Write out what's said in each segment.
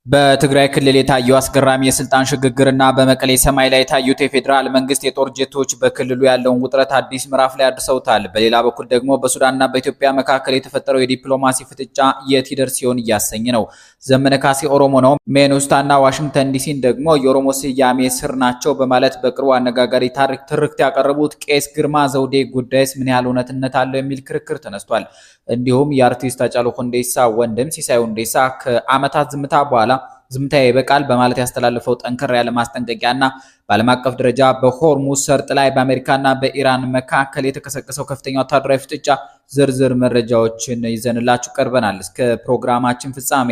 በትግራይ ክልል የታየው አስገራሚ የስልጣን ሽግግርና በመቀሌ ሰማይ ላይ የታዩት የፌዴራል መንግስት የጦር ጀቶች በክልሉ ያለውን ውጥረት አዲስ ምዕራፍ ላይ አድርሰውታል። በሌላ በኩል ደግሞ በሱዳንና በኢትዮጵያ መካከል የተፈጠረው የዲፕሎማሲ ፍጥጫ የት ይደርስ ሲሆን እያሰኝ ነው። ዘመነ ካሴ ኦሮሞ ነው፣ ሜኑስታና ዋሽንግተን ዲሲን ደግሞ የኦሮሞ ስያሜ ስር ናቸው በማለት በቅርቡ አነጋጋሪ ታሪክ ትርክት ያቀረቡት ቄስ ግርማ ዘውዴ ጉዳይስ ምን ያህል እውነትነት አለው የሚል ክርክር ተነስቷል። እንዲሁም የአርቲስት ሃጫሉ ሁንዴሳ ወንድም ሲሳይ ሁንዴሳ ከዓመታት ዝምታ በኋላ ዝምታ ይበቃል በማለት ያስተላለፈው ጠንከር ያለ ማስጠንቀቂያና በዓለም አቀፍ ደረጃ በሆርሙዝ ሰርጥ ላይ በአሜሪካና በኢራን መካከል የተቀሰቀሰው ከፍተኛ ወታደራዊ ፍጥጫ ዝርዝር መረጃዎችን ይዘንላችሁ ቀርበናል። እስከ ፕሮግራማችን ፍጻሜ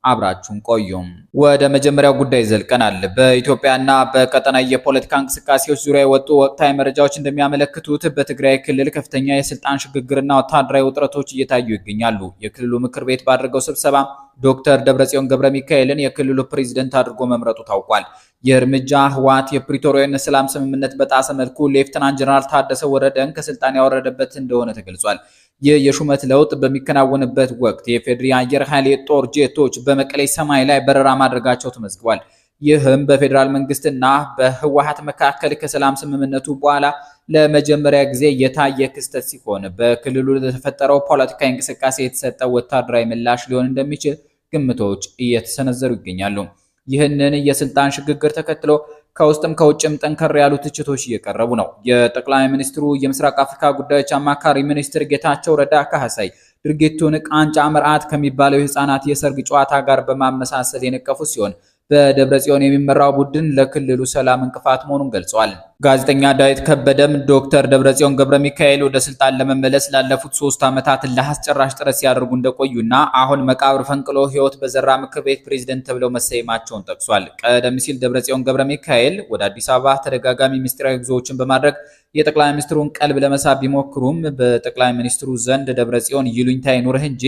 አብራችሁን ቆዩም። ወደ መጀመሪያው ጉዳይ ዘልቀናል። በኢትዮጵያና በቀጠና የፖለቲካ እንቅስቃሴዎች ዙሪያ የወጡ ወቅታዊ መረጃዎች እንደሚያመለክቱት በትግራይ ክልል ከፍተኛ የስልጣን ሽግግርና ወታደራዊ ውጥረቶች እየታዩ ይገኛሉ። የክልሉ ምክር ቤት ባደረገው ስብሰባ ዶክተር ደብረጽዮን ገብረ ሚካኤልን የክልሉ ፕሬዝዳንት አድርጎ መምረጡ ታውቋል። የእርምጃ ህወሓት የፕሪቶሪያን ሰላም ስምምነት በጣሰ መልኩ ሌፍተናንት ጀነራል ታደሰ ወረደን ከስልጣን ያወረደበት እንደሆነ ተገልጿል። ይህ የሹመት ለውጥ በሚከናወንበት ወቅት የፌዴራል አየር ኃይል የጦር ጄቶች በመቀሌ ሰማይ ላይ በረራ ማድረጋቸው ተመዝግቧል። ይህም በፌዴራል መንግስትና በህወሓት መካከል ከሰላም ስምምነቱ በኋላ ለመጀመሪያ ጊዜ የታየ ክስተት ሲሆን በክልሉ ለተፈጠረው ፖለቲካዊ እንቅስቃሴ የተሰጠው ወታደራዊ ምላሽ ሊሆን እንደሚችል ግምቶች እየተሰነዘሩ ይገኛሉ። ይህንን የስልጣን ሽግግር ተከትሎ ከውስጥም ከውጭም ጠንከር ያሉ ትችቶች እየቀረቡ ነው። የጠቅላይ ሚኒስትሩ የምስራቅ አፍሪካ ጉዳዮች አማካሪ ሚኒስትር ጌታቸው ረዳ ካህሳይ ድርጊቱን ቃንጫ ምርዓት ከሚባለው የህፃናት የሰርግ ጨዋታ ጋር በማመሳሰል የነቀፉ ሲሆን በደብረጽዮን የሚመራው ቡድን ለክልሉ ሰላም እንቅፋት መሆኑን ገልጿል። ጋዜጠኛ ዳዊት ከበደም ዶክተር ደብረጽዮን ገብረ ሚካኤል ወደ ስልጣን ለመመለስ ላለፉት 3 ዓመታት ለአስጨራሽ ጥረት ሲያደርጉ እንደቆዩና አሁን መቃብር ፈንቅሎ ህይወት በዘራ ምክር ቤት ፕሬዝዳንት ተብለው መሰየማቸውን ጠቅሷል። ቀደም ሲል ደብረጽዮን ገብረ ሚካኤል ወደ አዲስ አበባ ተደጋጋሚ ምስጢራዊ ጉዞዎችን በማድረግ የጠቅላይ ሚኒስትሩን ቀልብ ለመሳብ ቢሞክሩም በጠቅላይ ሚኒስትሩ ዘንድ ደብረጽዮን ይሉኝታ ይኑርህ እንጂ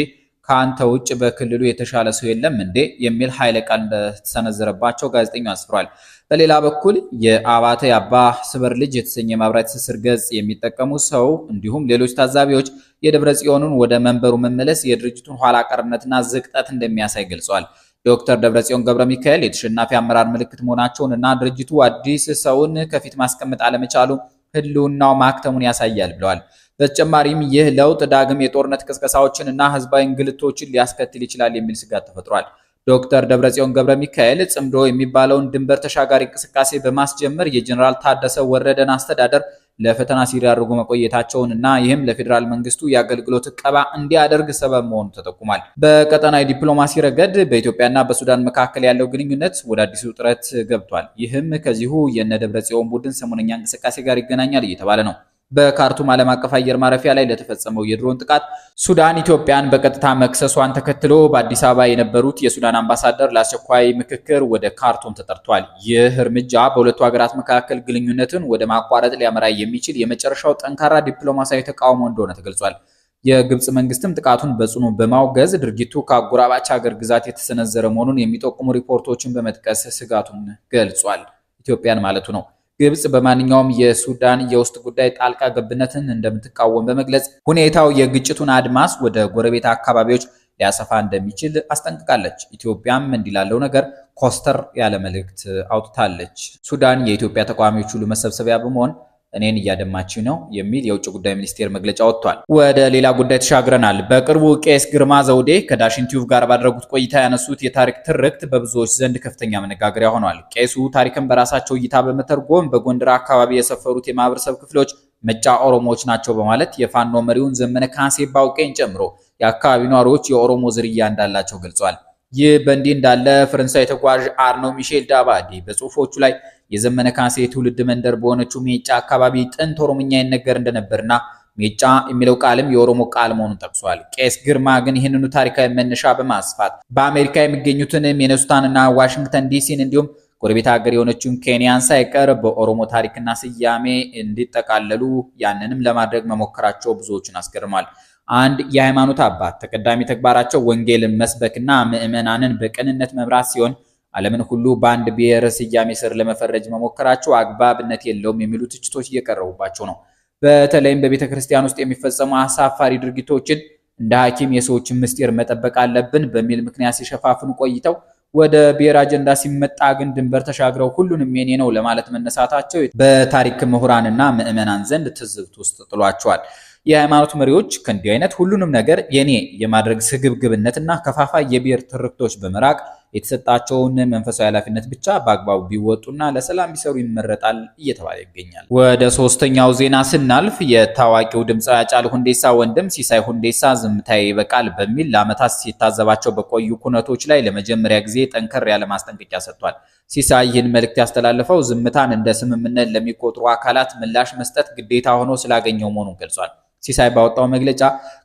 ከአንተ ውጭ በክልሉ የተሻለ ሰው የለም እንዴ የሚል ኃይለ ቃል እንደተሰነዘረባቸው ጋዜጠኛው አስፍሯል። በሌላ በኩል የአባተ የአባ ስበር ልጅ የተሰኘ ማህበራዊ ትስስር ገጽ የሚጠቀሙ ሰው እንዲሁም ሌሎች ታዛቢዎች የደብረጽዮንን ወደ መንበሩ መመለስ የድርጅቱን ኋላ ቀርነትና ዝቅጠት እንደሚያሳይ ገልጸዋል። ዶክተር ደብረጽዮን ገብረ ሚካኤል የተሸናፊ አመራር ምልክት መሆናቸውን እና ድርጅቱ አዲስ ሰውን ከፊት ማስቀመጥ አለመቻሉ ህልውናው ማክተሙን ያሳያል ብለዋል። በተጨማሪም ይህ ለውጥ ዳግም የጦርነት ቅስቀሳዎችን እና ህዝባዊ እንግልቶችን ሊያስከትል ይችላል የሚል ስጋት ተፈጥሯል። ዶክተር ደብረጽዮን ገብረ ሚካኤል ጽምዶ የሚባለውን ድንበር ተሻጋሪ እንቅስቃሴ በማስጀመር የጀነራል ታደሰ ወረደን አስተዳደር ለፈተና ሲዳርጉ መቆየታቸውን እና ይህም ለፌዴራል መንግስቱ የአገልግሎት ዕቀባ እንዲያደርግ ሰበብ መሆኑ ተጠቁሟል። በቀጠናዊ ዲፕሎማሲ ረገድ በኢትዮጵያና በሱዳን መካከል ያለው ግንኙነት ወደ አዲሱ ውጥረት ገብቷል። ይህም ከዚሁ የነ ደብረጽዮን ቡድን ሰሞነኛ እንቅስቃሴ ጋር ይገናኛል እየተባለ ነው። በካርቱም ዓለም አቀፍ አየር ማረፊያ ላይ ለተፈጸመው የድሮን ጥቃት ሱዳን ኢትዮጵያን በቀጥታ መክሰሷን ተከትሎ በአዲስ አበባ የነበሩት የሱዳን አምባሳደር ለአስቸኳይ ምክክር ወደ ካርቱም ተጠርቷል። ይህ እርምጃ በሁለቱ ሀገራት መካከል ግንኙነትን ወደ ማቋረጥ ሊያመራ የሚችል የመጨረሻው ጠንካራ ዲፕሎማሲያዊ ተቃውሞ እንደሆነ ተገልጿል። የግብጽ መንግስትም ጥቃቱን በጽኑ በማውገዝ ድርጊቱ ከአጎራባች ሀገር ግዛት የተሰነዘረ መሆኑን የሚጠቁሙ ሪፖርቶችን በመጥቀስ ስጋቱን ገልጿል። ኢትዮጵያን ማለቱ ነው። ግብጽ በማንኛውም የሱዳን የውስጥ ጉዳይ ጣልቃ ገብነትን እንደምትቃወም በመግለጽ ሁኔታው የግጭቱን አድማስ ወደ ጎረቤት አካባቢዎች ሊያሰፋ እንደሚችል አስጠንቅቃለች። ኢትዮጵያም እንዲላለው ነገር ኮስተር ያለ መልእክት አውጥታለች። ሱዳን የኢትዮጵያ ተቃዋሚዎች ሁሉ መሰብሰቢያ በመሆን እኔን እያደማችኝ ነው የሚል የውጭ ጉዳይ ሚኒስቴር መግለጫ ወጥቷል። ወደ ሌላ ጉዳይ ተሻግረናል። በቅርቡ ቄስ ግርማ ዘውዴ ከዳሽን ቲዩብ ጋር ባደረጉት ቆይታ ያነሱት የታሪክ ትርክት በብዙዎች ዘንድ ከፍተኛ መነጋገሪያ ሆኗል። ቄሱ ታሪክን በራሳቸው እይታ በመተርጎም በጎንደር አካባቢ የሰፈሩት የማህበረሰብ ክፍሎች መጫ ኦሮሞዎች ናቸው በማለት የፋኖ መሪውን ዘመነ ካሴ ባውቄን ጨምሮ የአካባቢው ነዋሪዎች የኦሮሞ ዝርያ እንዳላቸው ገልጿል። ይህ በእንዲህ እንዳለ ፈረንሳይ ተጓዥ አርኖ ሚሼል ዳባዲ በጽሁፎቹ ላይ የዘመነ ካሴ ትውልድ መንደር በሆነችው ሜጫ አካባቢ ጥንት ኦሮምኛ ይነገር እንደነበርና ሜጫ የሚለው ቃልም የኦሮሞ ቃል መሆኑን ጠቅሷል። ቄስ ግርማ ግን ይህንኑ ታሪካዊ መነሻ በማስፋት በአሜሪካ የሚገኙትን ሚኔሶታንና ዋሽንግተን ዲሲን እንዲሁም ጎረቤት ሀገር የሆነችውን ኬንያን ሳይቀር በኦሮሞ ታሪክና ስያሜ እንዲጠቃለሉ ያንንም ለማድረግ መሞከራቸው ብዙዎችን አስገርሟል። አንድ የሃይማኖት አባት ተቀዳሚ ተግባራቸው ወንጌልን መስበክና ምዕመናንን በቅንነት መምራት ሲሆን ዓለምን ሁሉ በአንድ ብሔር ስያሜ ስር ለመፈረጅ መሞከራቸው አግባብነት የለውም የሚሉ ትችቶች እየቀረቡባቸው ነው። በተለይም በቤተክርስቲያን ውስጥ የሚፈጸሙ አሳፋሪ ድርጊቶችን እንደ ሐኪም የሰዎችን ምስጢር መጠበቅ አለብን በሚል ምክንያት ሲሸፋፍኑ ቆይተው ወደ ብሔር አጀንዳ ሲመጣ ግን ድንበር ተሻግረው ሁሉንም የኔ ነው ለማለት መነሳታቸው በታሪክ ምሁራንና ምዕመናን ዘንድ ትዝብት ውስጥ ጥሏቸዋል። የሃይማኖት መሪዎች ከእንዲህ አይነት ሁሉንም ነገር የኔ የማድረግ ስግብግብነትና ከፋፋይ የብሔር ትርክቶች በመራቅ የተሰጣቸውን መንፈሳዊ ኃላፊነት ብቻ በአግባቡ ቢወጡና ለሰላም ቢሰሩ ይመረጣል እየተባለ ይገኛል። ወደ ሶስተኛው ዜና ስናልፍ የታዋቂው ድምፃዊ ሃጫሉ ሁንዴሳ ወንድም ሲሳይ ሁንዴሳ ዝምታዬ ይበቃል በሚል ለዓመታት ሲታዘባቸው በቆዩ ኩነቶች ላይ ለመጀመሪያ ጊዜ ጠንከር ያለ ማስጠንቀቂያ ሰጥቷል። ሲሳይ ይህን መልእክት ያስተላለፈው ዝምታን እንደ ስምምነት ለሚቆጥሩ አካላት ምላሽ መስጠት ግዴታ ሆኖ ስላገኘው መሆኑን ገልጿል። ሲሳይ ባወጣው መግለጫ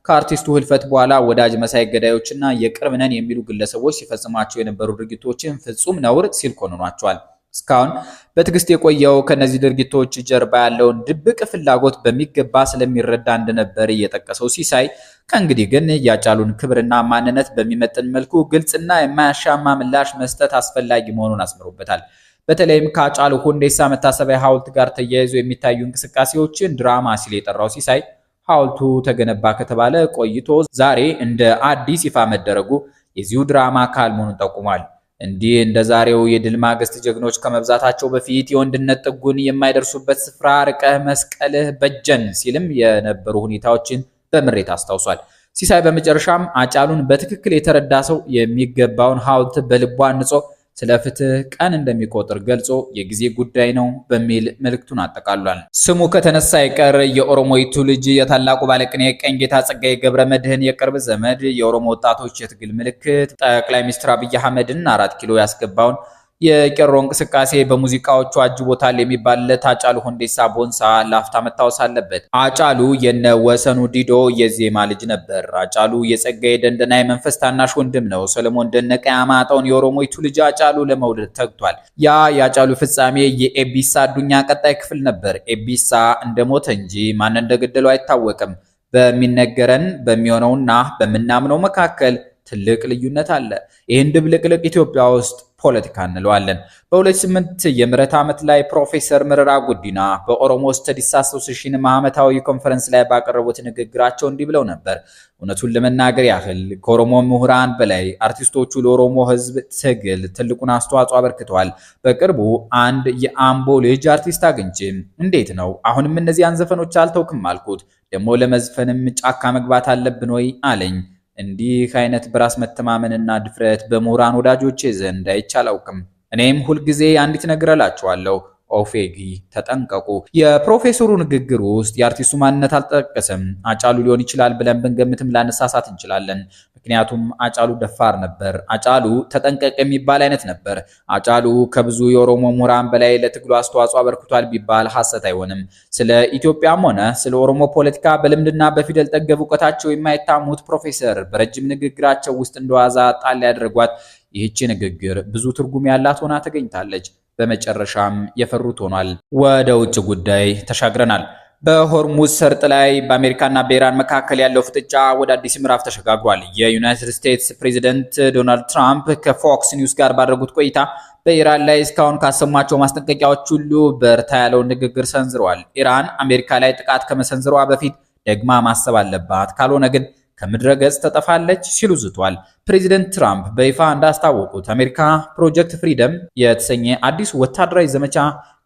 ከአርቲስቱ ህልፈት በኋላ ወዳጅ መሳይ ገዳዮችና የቅርብ ነን የሚሉ ግለሰቦች ሲፈጽሟቸው የነበሩ ድርጊቶችን ፍጹም ነውር ሲል ኮንኗቸዋል። እስካሁን በትዕግስት የቆየው ከነዚህ ድርጊቶች ጀርባ ያለውን ድብቅ ፍላጎት በሚገባ ስለሚረዳ እንደነበር የጠቀሰው ሲሳይ ከእንግዲህ ግን የሃጫሉን ክብርና ማንነት በሚመጥን መልኩ ግልጽና የማያሻማ ምላሽ መስጠት አስፈላጊ መሆኑን አስምሮበታል። በተለይም ከሃጫሉ ሁንዴሳ መታሰቢያ ሐውልት ጋር ተያይዞ የሚታዩ እንቅስቃሴዎችን ድራማ ሲል የጠራው ሲሳይ ሐውልቱ ተገነባ ከተባለ ቆይቶ ዛሬ እንደ አዲስ ይፋ መደረጉ የዚሁ ድራማ አካል መሆኑን ጠቁሟል። እንዲህ እንደ ዛሬው የድል ማግስት ጀግኖች ከመብዛታቸው በፊት የወንድነት ጥጉን የማይደርሱበት ስፍራ ርቀህ መስቀልህ በጀን ሲልም የነበሩ ሁኔታዎችን በምሬት አስታውሷል። ሲሳይ በመጨረሻም ሃጫሉን በትክክል የተረዳ ሰው የሚገባውን ሐውልት በልቡ አንጾ ስለ ፍትህ ቀን እንደሚቆጥር ገልጾ የጊዜ ጉዳይ ነው በሚል መልእክቱን አጠቃሏል። ስሙ ከተነሳ አይቀር የኦሮሞይቱ ልጅ የታላቁ ባለቅኔ ቀኝጌታ ጸጋዬ ገብረመድህን የቅርብ ዘመድ የኦሮሞ ወጣቶች የትግል ምልክት ጠቅላይ ሚኒስትር አብይ አህመድን 4 ኪሎ ያስገባውን የቄሮ እንቅስቃሴ በሙዚቃዎቹ አጅቦታል የሚባልለት ሃጫሉ ሁንዴሳ ቦንሳ ላፍታ መታወስ አለበት። ሃጫሉ የነ ወሰኑ ዲዶ የዜማ ልጅ ነበር። ሃጫሉ የጸጋዬ ደንደና የመንፈስ ታናሽ ወንድም ነው። ሰለሞን ደነቀ ያማጣውን የኦሮሞይቱ ልጅ ሃጫሉ ለመውለድ ተግቷል። ያ የሃጫሉ ፍጻሜ የኤቢሳ አዱኛ ቀጣይ ክፍል ነበር። ኤቢሳ እንደሞተ እንጂ ማን እንደገደለው አይታወቅም። በሚነገረን በሚሆነውና በምናምነው መካከል ትልቅ ልዩነት አለ። ይህን ድብልቅልቅ ኢትዮጵያ ውስጥ ፖለቲካ እንለዋለን። በ2008 የምህረት ዓመት ላይ ፕሮፌሰር መረራ ጉዲና በኦሮሞ ስተዲስ አሶሲዬሽን ዓመታዊ ኮንፈረንስ ላይ ባቀረቡት ንግግራቸው እንዲህ ብለው ነበር። እውነቱን ለመናገር ያህል ከኦሮሞ ምሁራን በላይ አርቲስቶቹ ለኦሮሞ ሕዝብ ትግል ትልቁን አስተዋጽኦ አበርክተዋል። በቅርቡ አንድ የአምቦ ልጅ አርቲስት አግኝቼ እንዴት ነው አሁንም እነዚያን ዘፈኖች አልተውክም አልኩት። ደግሞ ለመዝፈንም ጫካ መግባት አለብን ወይ አለኝ። እንዲህ አይነት በራስ መተማመንና ድፍረት በምሁራን ወዳጆቼ ዘንድ አይቻላውቅም። እኔም ሁልጊዜ አንዲት ነገር እላቸዋለሁ፣ ኦፌጊ ተጠንቀቁ። የፕሮፌሰሩ ንግግር ውስጥ የአርቲስቱ ማንነት አልተጠቀሰም። ሃጫሉ ሊሆን ይችላል ብለን ብንገምትም ላነሳሳት እንችላለን። ምክንያቱም ሃጫሉ ደፋር ነበር። ሃጫሉ ተጠንቀቅ የሚባል አይነት ነበር። ሃጫሉ ከብዙ የኦሮሞ ምሁራን በላይ ለትግሉ አስተዋጽኦ አበርክቷል ቢባል ሐሰት አይሆንም። ስለ ኢትዮጵያም ሆነ ስለ ኦሮሞ ፖለቲካ በልምድና በፊደል ጠገብ እውቀታቸው የማይታሙት ፕሮፌሰር በረጅም ንግግራቸው ውስጥ እንደዋዛ ጣል ያደረጓት ይህች ንግግር ብዙ ትርጉም ያላት ሆና ተገኝታለች። በመጨረሻም የፈሩት ሆኗል። ወደ ውጭ ጉዳይ ተሻግረናል። በሆርሙዝ ሰርጥ ላይ በአሜሪካና በኢራን መካከል ያለው ፍጥጫ ወደ አዲስ ምዕራፍ ተሸጋግሯል። የዩናይትድ ስቴትስ ፕሬዚደንት ዶናልድ ትራምፕ ከፎክስ ኒውስ ጋር ባደረጉት ቆይታ በኢራን ላይ እስካሁን ካሰሟቸው ማስጠንቀቂያዎች ሁሉ በርታ ያለውን ንግግር ሰንዝረዋል። ኢራን አሜሪካ ላይ ጥቃት ከመሰንዘሯ በፊት ደግማ ማሰብ አለባት፣ ካልሆነ ግን ከምድረ ገጽ ተጠፋለች ሲሉ ዝቷል። ፕሬዚደንት ትራምፕ በይፋ እንዳስታወቁት አሜሪካ ፕሮጀክት ፍሪደም የተሰኘ አዲስ ወታደራዊ ዘመቻ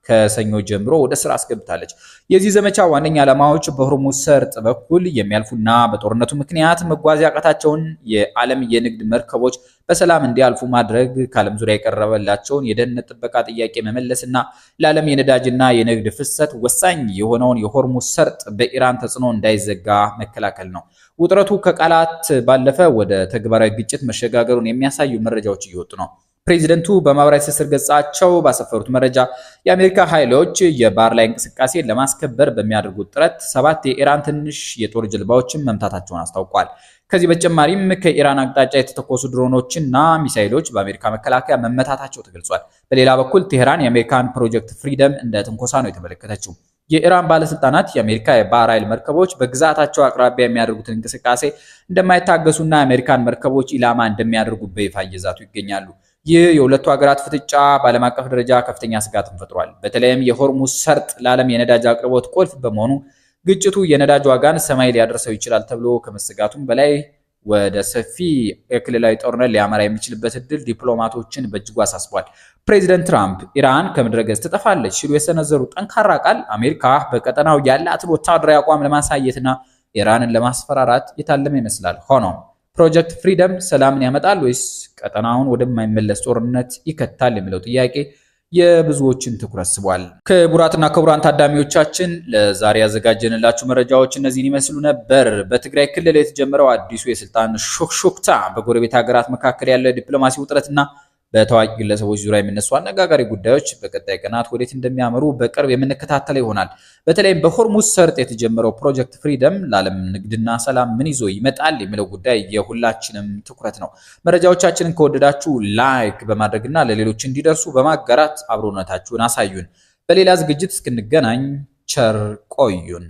ከሰኞ ጀምሮ ወደ ስራ አስገብታለች። የዚህ ዘመቻ ዋነኛ ዓላማዎች በሆርሙዝ ሰርጥ በኩል የሚያልፉና በጦርነቱ ምክንያት መጓዝ ያቃታቸውን የዓለም የንግድ መርከቦች በሰላም እንዲያልፉ ማድረግ፣ ከዓለም ዙሪያ የቀረበላቸውን የደህንነት ጥበቃ ጥያቄ መመለስና ለዓለም የነዳጅና የንግድ ፍሰት ወሳኝ የሆነውን የሆርሙዝ ሰርጥ በኢራን ተጽዕኖ እንዳይዘጋ መከላከል ነው። ውጥረቱ ከቃላት ባለፈ ወደ ተግባራዊ ግጭት መሸጋገሩን የሚያሳዩ መረጃዎች እየወጡ ነው። ፕሬዚደንቱ በማህበራዊ ትስስር ገጻቸው ባሰፈሩት መረጃ የአሜሪካ ኃይሎች የባህር ላይ እንቅስቃሴ ለማስከበር በሚያደርጉት ጥረት 7 የኢራን ትንሽ የጦር ጀልባዎችን መምታታቸውን አስታውቋል። ከዚህ በተጨማሪም ከኢራን አቅጣጫ የተተኮሱ ድሮኖችና ሚሳይሎች በአሜሪካ መከላከያ መመታታቸው ተገልጿል። በሌላ በኩል ቴህራን የአሜሪካን ፕሮጀክት ፍሪደም እንደ ትንኮሳ ነው የተመለከተችው። የኢራን ባለስልጣናት የአሜሪካ የባህር ኃይል መርከቦች በግዛታቸው አቅራቢያ የሚያደርጉትን እንቅስቃሴ እንደማይታገሱና የአሜሪካን መርከቦች ኢላማ እንደሚያደርጉ በይፋ እየዛቱ ይገኛሉ። ይህ የሁለቱ ሀገራት ፍጥጫ በዓለም አቀፍ ደረጃ ከፍተኛ ስጋትን ፈጥሯል። በተለይም የሆርሙዝ ሰርጥ ለዓለም የነዳጅ አቅርቦት ቁልፍ በመሆኑ ግጭቱ የነዳጅ ዋጋን ሰማይ ሊያደርሰው ይችላል ተብሎ ከመሰጋቱም በላይ ወደ ሰፊ የክልላዊ ጦርነት ሊያመራ የሚችልበት እድል ዲፕሎማቶችን በእጅጉ አሳስቧል። ፕሬዚደንት ትራምፕ ኢራን ከምድረ ገጽ ትጠፋለች ሲሉ የሰነዘሩ ጠንካራ ቃል አሜሪካ በቀጠናው ያላትን ወታደራዊ አቋም ለማሳየትና ኢራንን ለማስፈራራት የታለመ ይመስላል። ሆኖም ፕሮጀክት ፍሪደም ሰላምን ያመጣል ወይስ ቀጠናውን ወደማይመለስ ጦርነት ይከታል የሚለው ጥያቄ የብዙዎችን ትኩረት ስቧል። ክቡራትና ክቡራን ታዳሚዎቻችን ለዛሬ ያዘጋጀንላችሁ መረጃዎች እነዚህን ይመስሉ ነበር። በትግራይ ክልል የተጀመረው አዲሱ የስልጣን ሹክሹክታ በጎረቤት ሀገራት መካከል ያለ ዲፕሎማሲ ውጥረትና በታዋቂ ግለሰቦች ዙሪያ የሚነሱ አነጋጋሪ ጉዳዮች በቀጣይ ቀናት ወዴት እንደሚያመሩ በቅርብ የምንከታተለው ይሆናል። በተለይም በሆርሙዝ ሰርጥ የተጀመረው ፕሮጀክት ፍሪደም ለዓለም ንግድና ሰላም ምን ይዞ ይመጣል የሚለው ጉዳይ የሁላችንም ትኩረት ነው። መረጃዎቻችንን ከወደዳችሁ ላይክ በማድረግና ለሌሎች እንዲደርሱ በማጋራት አብሮነታችሁን አሳዩን። በሌላ ዝግጅት እስክንገናኝ ቸር ቆዩን።